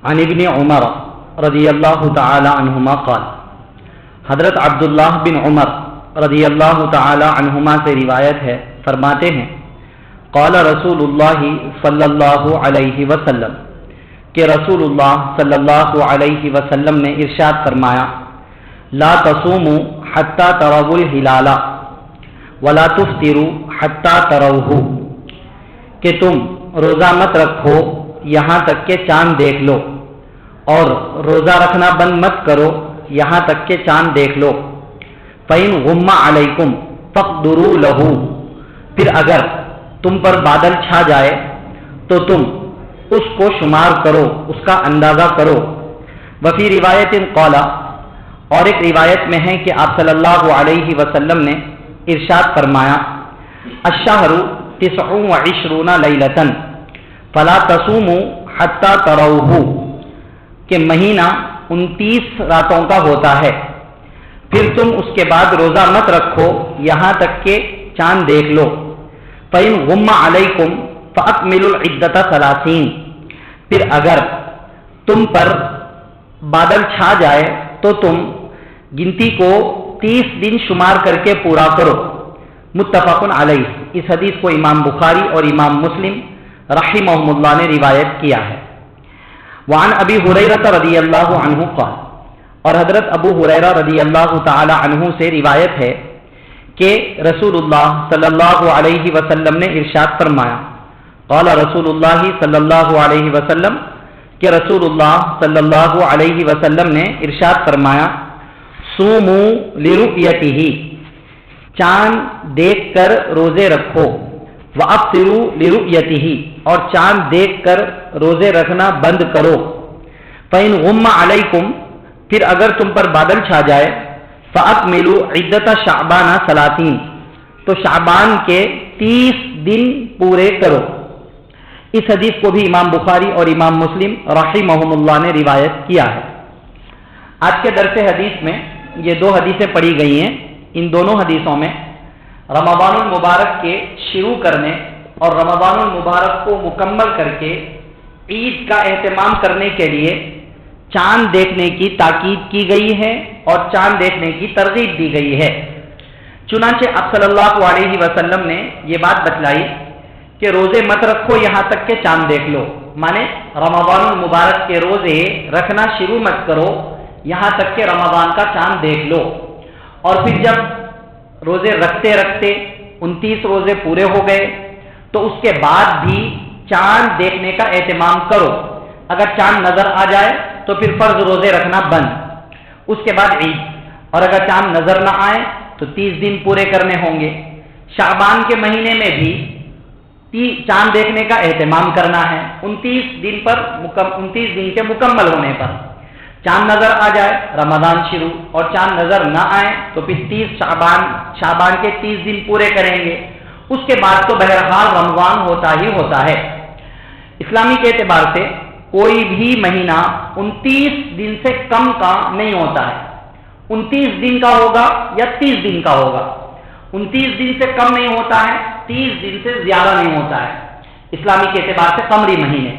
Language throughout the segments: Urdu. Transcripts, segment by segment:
عن ابن عمر رضی اللہ تعالی عنہما قال، حضرت عبداللہ بن عمر رضی اللہ تعالی عنہما سے روایت ہے، فرماتے ہیں قال رسول اللہ صلی اللہ علیہ وسلم، کہ رسول اللہ صلی اللہ علیہ وسلم نے ارشاد فرمایا، لا تصوموا حتی تروا الہلال ولا تفطروا حتی تروہ، کہ تم روزہ مت رکھو یہاں تک کہ چاند دیکھ لو، اور روزہ رکھنا بند مت کرو یہاں تک کہ چاند دیکھ لو۔ فَإِنْ غُمَّ عَلَيْكُمْ فَاقْدُرُوا لَهُ، پھر اگر تم پر بادل چھا جائے تو تم اس کو شمار کرو، اس کا اندازہ کرو۔ وفی روایت قال، اور ایک روایت میں ہے کہ آپ صلی اللہ علیہ وسلم نے ارشاد فرمایا، الشہر 29 لیلۃ فلا تصوموا حتی تروہ، کہ مہینہ 29 راتوں کا ہوتا ہے، پھر تم اس کے بعد روزہ مت رکھو یہاں تک کہ چاند دیکھ لو۔ فَإِنْ غُمَّ عَلَيْكُمْ فَأَكْمِلُوا الْعِدَّةَ 30، پھر اگر تم پر بادل چھا جائے تو تم گنتی کو 30 دن شمار کر کے پورا کرو۔ متفق علیہ، اس حدیث کو امام بخاری اور امام مسلم رحمہم اللہ نے روایت کیا ہے۔ وعن ابی ہریرہ رضی اللہ عنہ قال، اور حضرت ابو ہریرہ رضی اللہ تعالی عنہ سے روایت ہے کہ رسول اللہ صلی اللہ علیہ وسلم نے ارشاد فرمایا، قال رسول اللہ صلی اللہ علیہ وسلم، کہ رسول اللہ صلی اللہ علیہ وسلم نے ارشاد فرمایا، صوموا لرؤیتہ، چاند دیکھ کر روزے رکھو، وافطروا لرؤیتہ، اور چاند دیکھ کر روزے رکھنا بند کرو۔ فَإِنْ غُمَّ عَلَيْكُمْ، پھر اگر تم پر بادل چھا جائے، فَأَكْمِلُوا عِدَّةَ شَعْبَانَ 30، تو شعبان کے 30 دن پورے کرو۔ اس حدیث کو بھی امام بخاری اور امام مسلم رحمہم اللہ نے روایت کیا ہے۔ آج کے درس حدیث میں یہ دو حدیثیں پڑھی گئی ہیں۔ ان دونوں حدیثوں میں رمضان المبارک کے شروع کرنے اور رمضان المبارک کو مکمل کر کے عید کا اہتمام کرنے کے لیے چاند دیکھنے کی تاکید کی گئی ہے اور چاند دیکھنے کی ترغیب دی گئی ہے۔ چنانچہ آپ صلی اللہ علیہ وسلم نے یہ بات بتلائی کہ روزے مت رکھو یہاں تک کہ چاند دیکھ لو، مانے رمضان المبارک کے روزے رکھنا شروع مت کرو یہاں تک کہ رمضان کا چاند دیکھ لو، اور پھر جب روزے رکھتے رکھتے 29 روزے پورے ہو گئے تو اس کے بعد بھی چاند دیکھنے کا اہتمام کرو۔ اگر چاند نظر آ جائے تو پھر فرض روزے رکھنا بند، اس کے بعد عید، اور اگر چاند نظر نہ آئے تو 30 دن پورے کرنے ہوں گے۔ شعبان کے مہینے میں بھی چاند دیکھنے کا اہتمام کرنا ہے۔ 29 دن کے مکمل ہونے پر چاند نظر آ جائے رمضان شروع، اور چاند نظر نہ آئے تو پھر 30 شعبان کے 30 دن پورے کریں گے۔ اس کے بعد تو بہرحال رمضان ہوتا ہی ہوتا ہے۔ اسلامی کے اعتبار سے کوئی بھی مہینہ 29 دن سے کم کا نہیں ہوتا ہے۔ 29 دن کا ہوگا یا 30 دن کا ہوگا، 29 دن سے کم نہیں ہوتا ہے، 30 دن سے زیادہ نہیں ہوتا ہے اسلامی کے اعتبار سے قمری مہینے۔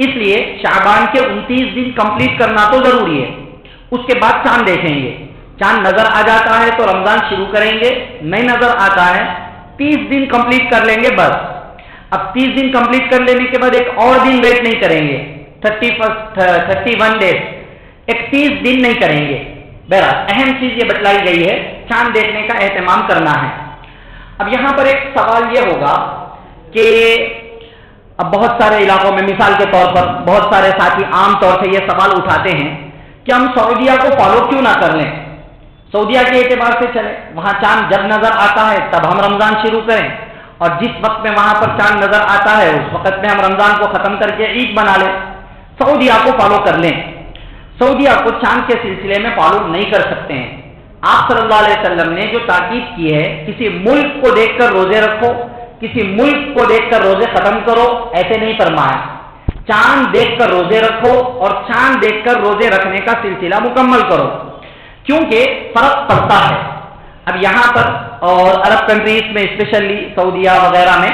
اس لیے شعبان کے 29 دن کمپلیٹ کرنا تو ضروری ہے۔ اس کے بعد چاند دیکھیں گے، چاند نظر آ جاتا ہے تو رمضان شروع کریں گے، نہیں نظر آتا ہے 30 دن کمپلیٹ کر لیں گے بس۔ اب 30 دن کمپلیٹ کر لینے کے بعد ایک اور دن ویٹ نہیں کریں گے، 31 ڈیز، 31 دن نہیں کریں گے۔ بہرحال اہم چیز یہ بتلائی گئی ہے، چاند دیکھنے کا اہتمام کرنا ہے۔ اب یہاں پر ایک سوال یہ ہوگا کہ اب بہت سارے علاقوں میں، مثال کے طور پر بہت سارے ساتھی عام طور سے یہ سوال اٹھاتے ہیں کہ ہم سعودیہ کو فالو کیوں نہ کر لیں، سعودیہ کے اعتبار سے چلیں، وہاں چاند جب نظر آتا ہے تب ہم رمضان شروع کریں، اور جس وقت میں وہاں پر چاند نظر آتا ہے اس وقت میں ہم رمضان کو ختم کر کے عید بنا لیں، سعودیہ کو فالو کر لیں۔ سعودیہ کو چاند کے سلسلے میں فالو نہیں کر سکتے ہیں۔ آپ صلی اللہ علیہ وسلم نے جو تاکید کی ہے، کسی ملک کو دیکھ کر روزے رکھو، کسی ملک کو دیکھ کر روزے ختم کرو، ایسے نہیں فرمایا۔ چاند دیکھ کر روزے رکھو اور چاند دیکھ کر روزے رکھنے کا سلسلہ مکمل کرو، کیونکہ فرق پڑتا ہے۔ اب یہاں پر اور عرب کنٹریز میں اسپیشلی سعودیہ وغیرہ میں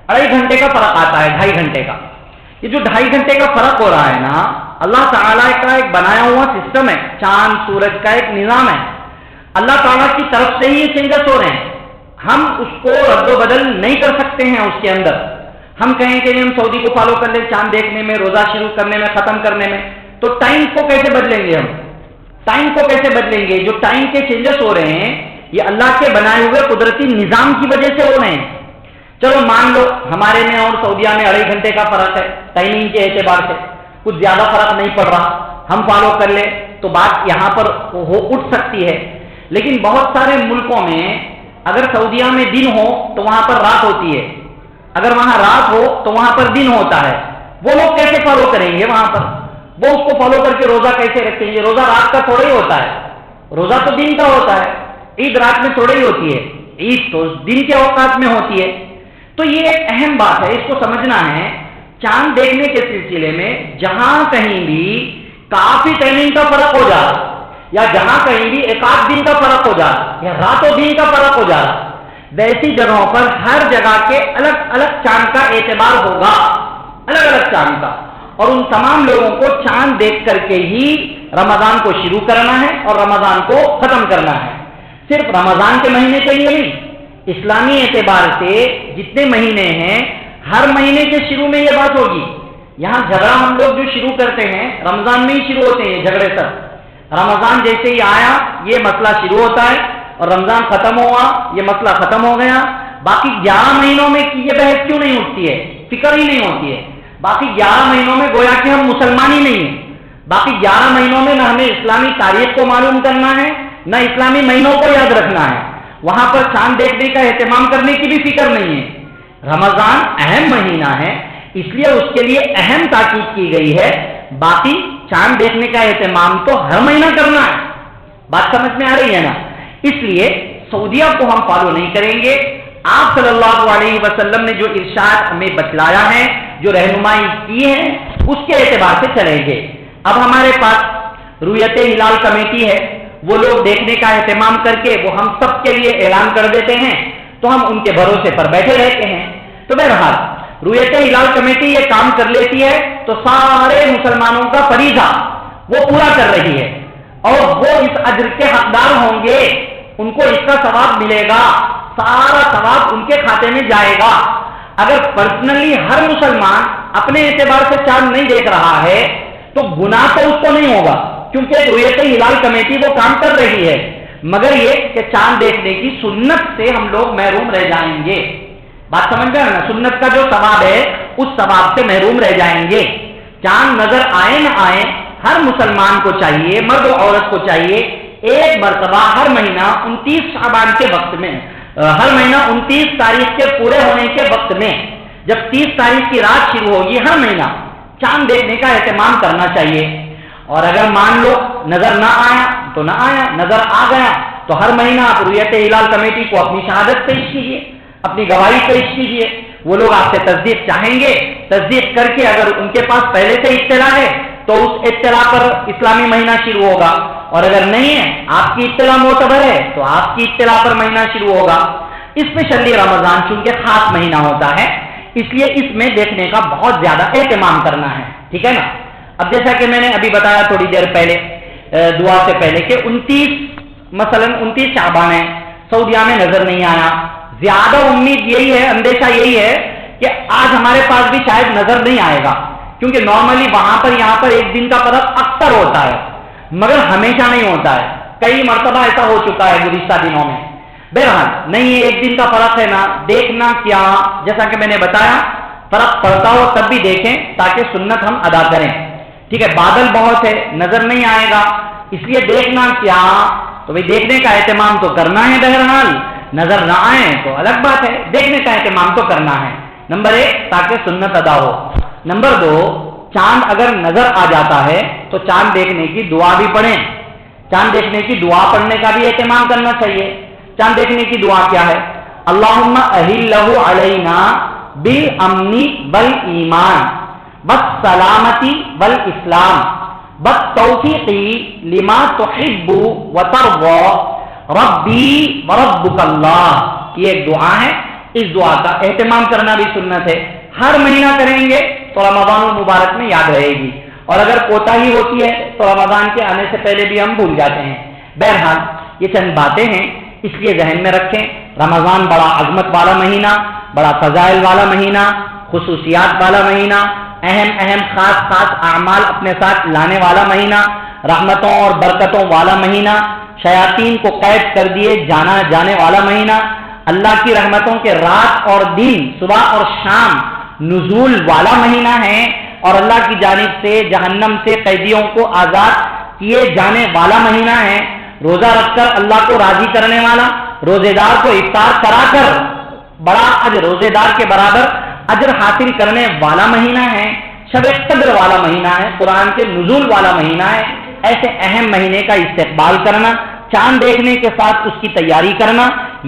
2.5 گھنٹے کا فرق آتا ہے، 2.5 گھنٹے کا۔ یہ جو 2.5 گھنٹے کا فرق ہو رہا ہے نا، اللہ تعالیٰ کا ایک بنایا ہوا سسٹم ہے، چاند سورج کا ایک نظام ہے، اللہ تعالیٰ کی طرف سے ہی یہ چینجز ہو رہے ہیں، ہم اس کو رد و بدل نہیں کر سکتے ہیں۔ اس کے اندر ہم کہیں کہ ہم سعودی کو فالو کر لیں چاند دیکھنے میں، روزہ شروع کرنے میں، ختم کرنے میں، تو ٹائم کو کیسے بدلیں گے؟ ہم ٹائم کو کیسے بدلیں گے؟ جو ٹائم کے چینجز ہو رہے ہیں یہ اللہ کے بنائے ہوئے قدرتی نظام کی وجہ سے ہو رہے ہیں۔ چلو مان لو ہمارے میں اور سعودیہ میں 2.5 گھنٹے کا فرق ہے، ٹائمنگ کے اعتبار سے کچھ زیادہ فرق نہیں پڑ رہا، ہم فالو کر لیں تو بات یہاں پر اٹھ سکتی ہے۔ لیکن بہت سارے ملکوں میں اگر سعودیہ میں دن ہو تو وہاں پر رات ہوتی ہے، اگر وہاں رات ہو تو وہاں پر دن ہوتا ہے، وہ لوگ کیسے فالو کریں گے؟ وہاں پر وہ اس کو فالو کر کے روزہ کیسے رکھیں گے؟ روزہ رات کا تھوڑا ہی ہوتا ہے، روزہ تو دن کا ہوتا ہے، عید رات میں تھوڑی ہوتی ہے، عید تو دن کے اوقات میں ہوتی ہے۔ تو یہ ایک اہم بات ہے، اس کو سمجھنا ہے۔ چاند دیکھنے کے سلسلے میں جہاں کہیں بھی کافی ٹائمنگ کا فرق ہو جا رہا، یا جہاں کہیں بھی 1 دن کا فرق ہو جا رہا، یا رات و دن کا فرق ہو جا رہا، ویسی جگہوں پر ہر جگہ کے الگ الگ چاند کا اعتبار ہوگا، الگ الگ چاند کا، اور ان تمام لوگوں کو چاند دیکھ کر کے ہی رمضان کو شروع کرنا ہے اور رمضان کو ختم کرنا ہے۔ صرف رمضان کے مہینے کے لیے نہیں، اسلامی اعتبار سے جتنے مہینے ہیں ہر مہینے کے شروع میں یہ بات ہوگی۔ یہاں جھگڑا ہم لوگ جو شروع کرتے ہیں رمضان میں ہی شروع ہوتے ہیں، جھگڑے سب رمضان جیسے ہی آیا یہ مسئلہ شروع ہوتا ہے، اور رمضان ختم ہوا یہ مسئلہ ختم ہو گیا۔ باقی 11 مہینوں میں یہ بحث کیوں نہیں اٹھتی ہے؟ فکر ہی نہیں ہوتی ہے۔ باقی 11 مہینوں میں گویا کہ ہم مسلمان ہی نہیں ہیں، باقی 11 مہینوں میں نہ ہمیں اسلامی تاریخ کو معلوم کرنا ہے نہ اسلامی مہینوں کو یاد رکھنا ہے، وہاں پر چاند دیکھنے کا اہتمام کرنے کی بھی فکر نہیں ہے۔ رمضان اہم مہینہ ہے، اس لیے اس کے لیے اہم تاکید کی گئی ہے، باقی چاند دیکھنے کا اہتمام تو ہر مہینہ کرنا ہے۔ بات سمجھ میں آ رہی ہے نا؟ اس لیے سعودیہ کو ہم فالو نہیں کریں گے، آپ صلی اللہ علیہ وسلم نے جو ارشاد ہمیں بتلایا ہے، جو رہنمائی کی ہے، اس کے اعتبار سے چلیں گے۔ اب ہمارے پاس رؤیت ہلال کمیٹی ہے، وہ لوگ دیکھنے کا اہتمام کر کے وہ ہم سب کے لیے اعلان کر دیتے ہیں، تو ہم ان کے بھروسے پر بیٹھے رہتے ہیں۔ تو بہرحال رؤیت ہلال کمیٹی یہ کام کر لیتی ہے تو سارے مسلمانوں کا فریضہ وہ پورا کر رہی ہے، اور وہ اس اجر کے حقدار ہوں گے، ان کو اس کا ثواب ملے گا، سارا ثواب ان کے کھاتے میں جائے گا۔ اگر پرسنلی ہر مسلمان اپنے اعتبار سے چاند نہیں دیکھ رہا ہے تو گناہ تو اس کو نہیں ہوگا، کیونکہ رؤیت ہلال کمیٹی وہ کام کر رہی ہے، مگر یہ کہ چاند دیکھنے کی سنت سے ہم لوگ محروم رہ جائیں گے۔ بات سمجھ گئے نا؟ سنت کا جو ثواب ہے اس ثواب سے محروم رہ جائیں گے۔ چاند نظر آئے نہ آئے ہر مسلمان کو چاہیے، مرد و عورت کو چاہیے، ایک مرتبہ ہر مہینہ 29 شعبان کے وقت میں، ہر مہینہ 29 تاریخ کے پورے ہونے کے وقت میں، جب 30 تاریخ کی رات شروع ہوگی، ہر مہینہ چاند دیکھنے کا اہتمام کرنا چاہیے۔ اور اگر مان لو نظر نہ آیا تو نہ آیا، نظر آ گیا تو ہر مہینہ آپ رؤیت ہلال کمیٹی کو اپنی شہادت پیش کیجیے، اپنی گواہی پیش کیجیے، وہ لوگ آپ سے تصدیق چاہیں گے، تصدیق کر کے اگر ان کے پاس پہلے سے اطلاع ہے تو اس اطلاع پر اسلامی مہینہ شروع ہوگا، اور اگر نہیں ہے آپ کی اطلاع معتبر ہے تو آپ کی اطلاع پر مہینہ شروع ہوگا۔ اسپیشلی رمضان چونکہ خاص مہینہ ہوتا ہے، اس لیے اس میں دیکھنے کا بہت زیادہ اہتمام کرنا ہے، ٹھیک ہے نا؟ اب جیسا کہ میں نے ابھی بتایا تھوڑی دیر پہلے دعا سے پہلے کہ 29 شعبان ہے، سعودیہ میں نظر نہیں آیا، زیادہ امید یہی ہے، اندیشہ یہی ہے کہ آج ہمارے پاس بھی شاید نظر نہیں آئے گا، کیونکہ نارملی وہاں پر یہاں پر ایک دن کا فرق اکثر ہوتا ہے، مگر ہمیشہ نہیں ہوتا ہے، کئی مرتبہ ایسا ہو چکا ہے گزشتہ دنوں میں۔ بہرحال نہیں ہے، ایک دن کا فرق ہے نا، دیکھنا کیا، جیسا کہ میں نے بتایا فرق پڑتا ہو تب بھی دیکھیں تاکہ سنت ہم ادا کریں، ٹھیک ہے؟ بادل بہت ہے، نظر نہیں آئے گا، اس لیے دیکھنا کیا، تو بھائی دیکھنے کا اہتمام تو کرنا ہے، بہرحال نظر نہ آئے تو الگ بات ہے، دیکھنے کا اہتمام تو کرنا ہے، نمبر 1 تاکہ سنت ادا ہو۔ نمبر 2، چاند اگر نظر آ جاتا ہے تو چاند دیکھنے کی دعا بھی پڑھیں، چاند دیکھنے کی دعا پڑھنے کا بھی اہتمام کرنا چاہیے۔ چاند دیکھنے کی دعا کیا ہے؟ اللہم اہلہ علینا بالامن والایمان والسلامتی والاسلام والتوفیق لما تحب وترضى ربی وربک اللہ، یہ ایک دعا ہے، اس دعا کا اہتمام کرنا بھی سنت ہے، ہر مہینہ کریں گے تو رمضان المبارک میں یاد رہے گی، اور اگر کوتاہی ہوتی ہے تو رمضان کے آنے سے پہلے بھی ہم بھول جاتے ہیں۔ بہرحال یہ چند باتیں ہیں، اس لیے ذہن میں رکھیں، رمضان بڑا عظمت والا مہینہ، بڑا فضائل والا مہینہ، خصوصیات والا مہینہ، اہم خاص اعمال اپنے ساتھ لانے والا مہینہ، رحمتوں اور برکتوں والا مہینہ، شیاطین کو قید کر دیے جانے والا مہینہ، اللہ کی رحمتوں کے رات اور دن، صبح اور شام نزول والا مہینہ ہے، اور اللہ کی جانب سے جہنم سے قیدیوں کو آزاد کیے جانے والا مہینہ ہے، روزہ رکھ کر اللہ کو راضی کرنے والا، روزے دار کو افطار کرا کر بڑا اجر، روزے دار کے برابر اجر حاصل کرنے والا مہینہ ہے، شب قدر والا مہینہ ہے، قرآن کے نزول والا مہینہ ہے۔ ایسے اہم مہینے کا استقبال کرنا، چاند دیکھنے کے ساتھ اس کی تیاری کرنا،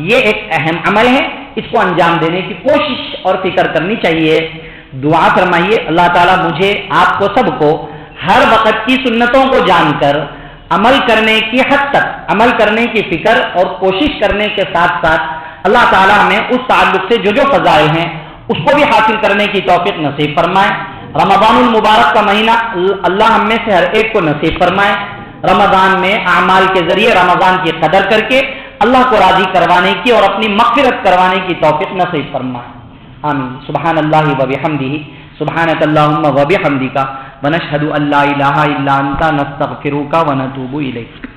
یہ ایک اہم عمل ہے، اس کو انجام دینے کی کوشش اور فکر کرنی چاہیے۔ دعا فرمائیے اللہ تعالیٰ مجھے، آپ کو، سب کو ہر وقت کی سنتوں کو جان کر عمل کرنے کی حد تک عمل کرنے کی فکر اور کوشش کرنے کے ساتھ ساتھ اللہ تعالیٰ ہمیں اس تعلق سے جو فضائل ہیں اس کو بھی حاصل کرنے کی توفیق نصیب فرمائے۔ رمضان المبارک کا مہینہ اللہ ہم میں سے ہر ایک کو نصیب فرمائے۔ رمضان میں اعمال کے ذریعے رمضان کی قدر کر کے اللہ کو راضی کروانے کی اور اپنی مغفرت کروانے کی توفیق نصیب فرمائے، آمین۔ سبحان اللہ و بحمدہ، سبحانک اللہم و بحمدک، ونشہد ان لا الہ الا انت، نستغفرک و نتوب الیک۔